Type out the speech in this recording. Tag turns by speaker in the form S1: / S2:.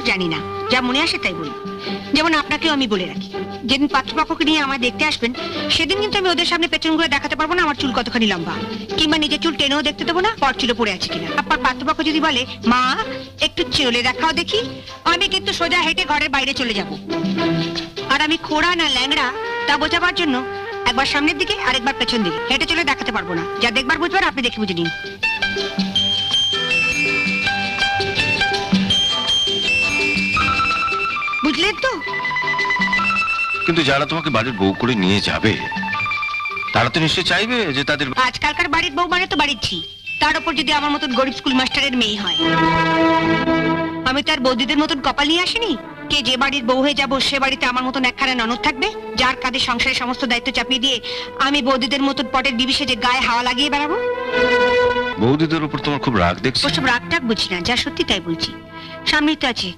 S1: জানি না, যা মনে আসে তাই বলি। যেমন আপনাকেও আমি বলে রাখি, যেদিন পাত্রপক্ষকে নিয়ে আমায় দেখতে আসবেন সেদিন কিন্তু আমি ওদের সামনে পেছন ঘুরে দেখাতে পারবো না আমার চুল কতখানি লম্বা, কিংবা নিজের চুল টেনেও দেখতে দেবো না পর চুলে পড়ে আছে কিনা। আপনার পাত্রপক্ষ যদি বলে মা একটু চলে দেখাও দেখি, আমি কিন্তু সোজা হেঁটে ঘরের বাইরে চলে যাব। আর আমি খোড়া না ল্যাংড়া তা বোঝাবার জন্য একবার সামনের দিকে আর একবার পেছন দিকে হেঁটে চলে দেখাতে পারবো না। যা দেখবার বুঝবার আপনি দেখে বুঝে নিন। বুঝলেন তো?
S2: কিন্তু যারা তোমাকে বাড়ির বউ করে নিয়ে যাবে তারা তো নিশ্চয়ই চাইবে যে তাদের
S1: আজকালকার বাড়ির বউ মানে তো বাড়ির ছি, তার উপর যদি আমার মতন গরিব স্কুল মাস্টারের মেয়ে হয়। আমি তার বৌদিদের মতন কপাল নিয়ে আসিনি। কে যে বাড়ির বউ হয়ে যাবো সে বাড়িতে আমার মতন একখানা ননদ থাকবে, যার কাঁধে সংসারের সমস্ত দায়িত্ব চাপিয়ে দিয়ে আমি বৌদিদের মতন পটের বিবিসে যে গায়ে হাওয়া লাগিয়ে বেড়াবো।
S2: বৌদিদের উপর তোমার খুব রাগ দেখছি।
S1: ওসব রাগ টাগ বুঝি না, যা সত্যি তাই বলছি। সামনেই তো আছে